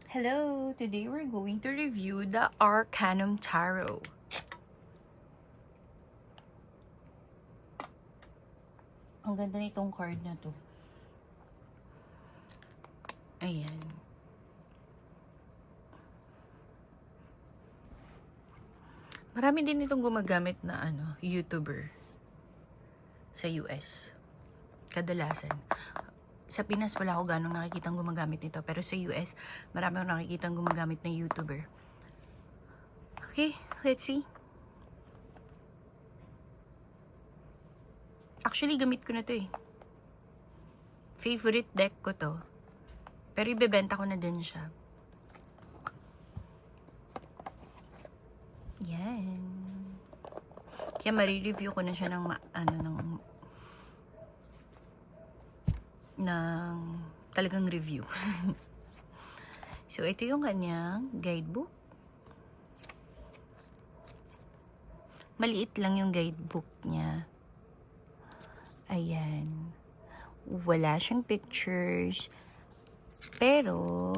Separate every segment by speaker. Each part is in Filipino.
Speaker 1: Hello! Today we're going to review the Arcanum Tarot. Ang ganda nitong card na to. Ayan. Marami din itong gumagamit na YouTuber sa US. Kadalasan. Sa Pinas wala ako ganong nakikitang gumagamit nito. Pero sa US, marami akong nakikitang gumagamit na YouTuber. Okay, let's see. Actually, gamit ko na to eh. Favorite deck ko to. Pero ibebenta ko na din siya. Yan. Kaya marireview ko na siya ng talagang review. So, ito yung kanyang guidebook. Maliit lang yung guidebook niya. Ayan. Wala siyang pictures. Pero,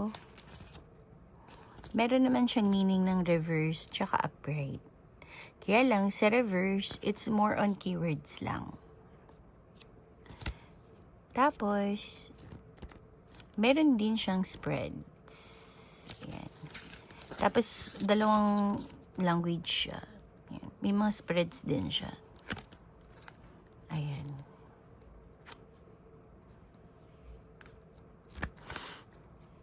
Speaker 1: meron naman siyang meaning ng reverse tsaka upright. Kaya lang, sa reverse, it's more on keywords lang. Tapos, meron din siyang spreads. Ayan. Tapos, dalawang language siya. Ayan. May mga spreads din siya. Ayan.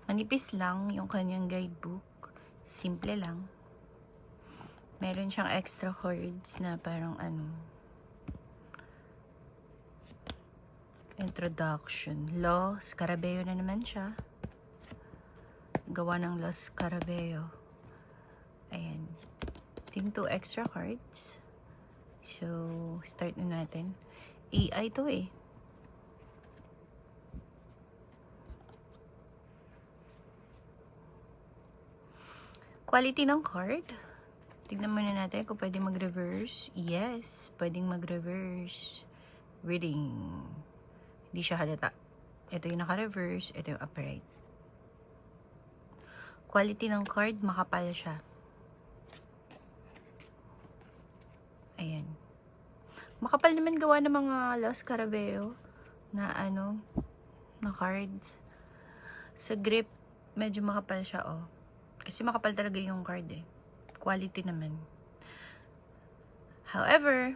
Speaker 1: Manipis lang yung kanyang guidebook. Simple lang. Meron siyang extra cards na parang introduction. Los Scarabeo na naman siya. Gawa ng Los Scarabeo. Ayan. Ting 2 extra cards. So, start na natin. AI to eh. Quality ng card. Tignan muna natin kung pwede mag-reverse. Yes, pwedeng mag-reverse. Reading. Hindi siya halata. Ito yung naka-reverse. Ito yung upright. Quality ng card, makapal siya. Ayan. Makapal naman gawa ng mga Los Scarabeo na na cards. Sa grip, medyo makapal siya, oh. Kasi makapal talaga yung card eh. Quality naman. However,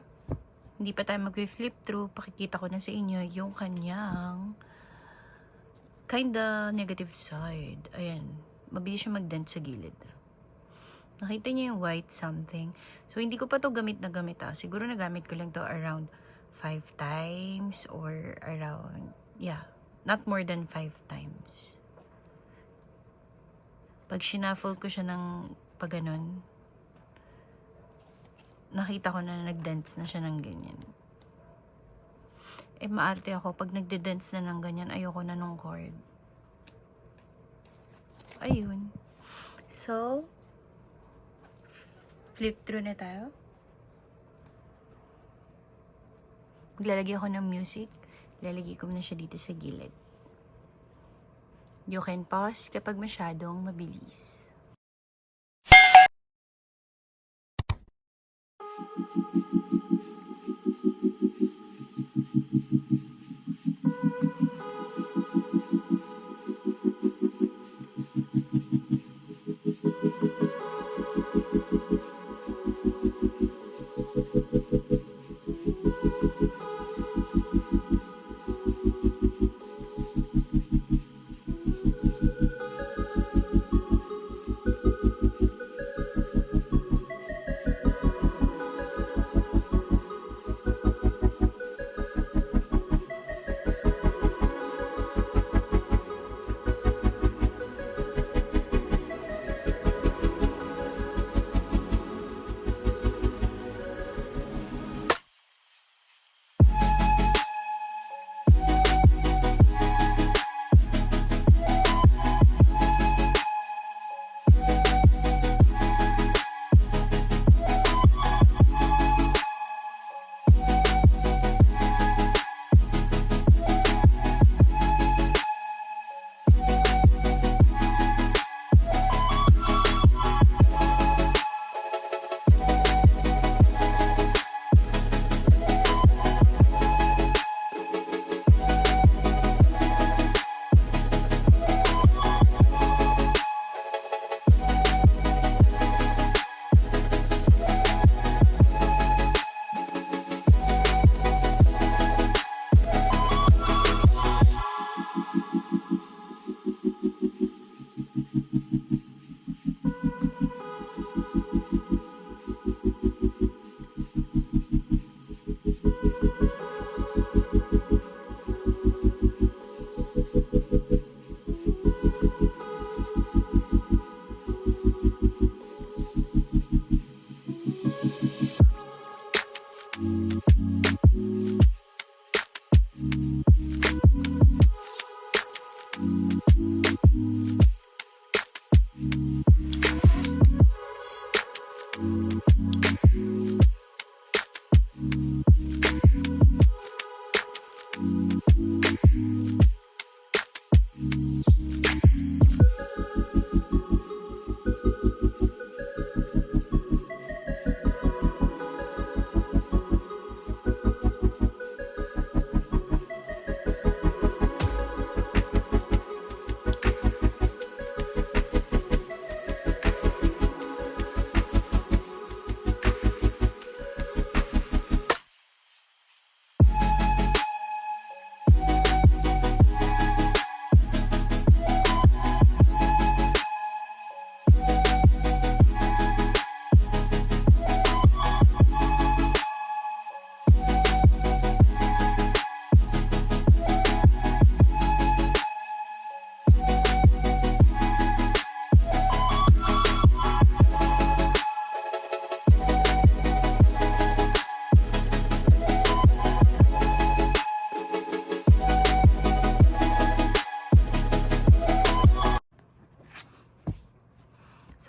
Speaker 1: hindi pa tayo mag-flip through. Pakikita ko na sa inyo yung kanyang kinda negative side. Ayan. Mabilis siya mag-dent sa gilid. Nakita niyo yung white something. So, hindi ko pa to gamit na gamit ah. Siguro nagamit ko lang to around 5 times or around, yeah, not more than 5 times. Pag shuffle ko siya ng pag ganun, nakita ko na nag-dents na siya ng ganyan. Eh, maarte ako. Pag nagde-dents na ng ganyan, ayoko na nung cord. Ayun. So, flip through na tayo. Maglalagay ako ng music. Lalagay ko na siya dito sa gilid. You can pause kapag masyadong mabilis.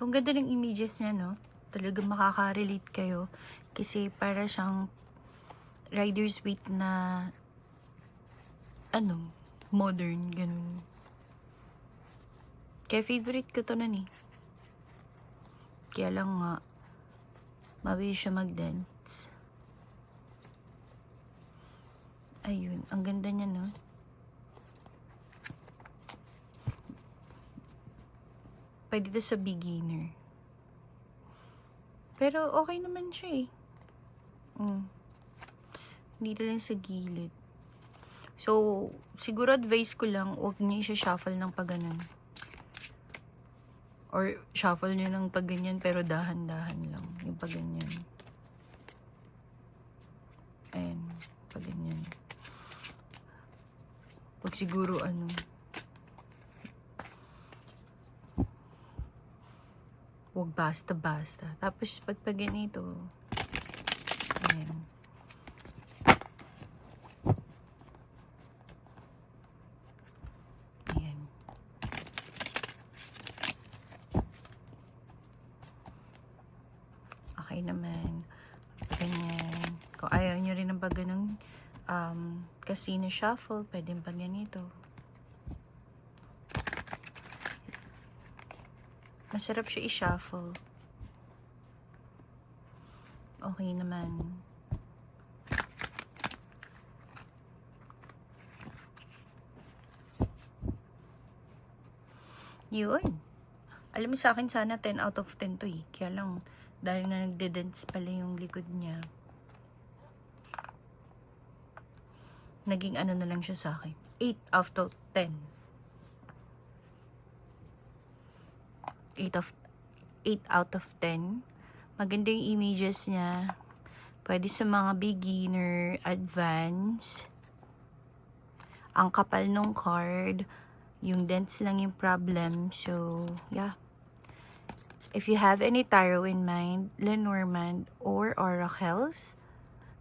Speaker 1: So, ang ganda ng images niya, no? Talagang makaka-relate kayo. Kasi para siyang rider's weight na, modern, ganun. Kaya favorite ko to nun eh. Kaya lang nga, mabilis siya mag-dance. Ayun, ang ganda niya, no? Pwede to sa beginner. Pero okay naman siya eh. Dito lang sa gilid. So, siguro advice ko lang, huwag niyo siya-shuffle ng pag-ganon. Or shuffle niyo ng pag-ganyan pero dahan-dahan lang. Yung pag-ganyan. Ayan, pag-ganyan. Huwag siguro huwag basta-basta. Tapos pag ganito, ayan. Ayan. Okay naman. Ganyan. Kung ayaw nyo rin ng pag ganun, casino shuffle, pwede pag ganito. Masarap siya i-shuffle. Okay naman. Yun. Alam mo sa akin sana 10 out of 10 to eh. Kaya lang, dahil nga nagde-dance pala yung likod niya. Naging na lang siya sa akin. 8 out of 10. 8 out of 10. Maganda yung images niya. Pwede sa mga beginner, advance. Ang kapal nung card. Yung dents lang yung problem. So, yeah. If you have any tarot in mind, Lenormand, or oracles,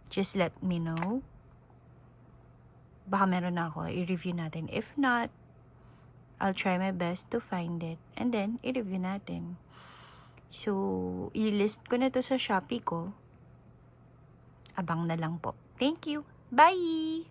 Speaker 1: just let me know. Baka meron na ako. I-review natin. If not, I'll try my best to find it. And then, i-review natin. So, i-list ko na to sa Shopee ko. Abang na lang po. Thank you. Bye!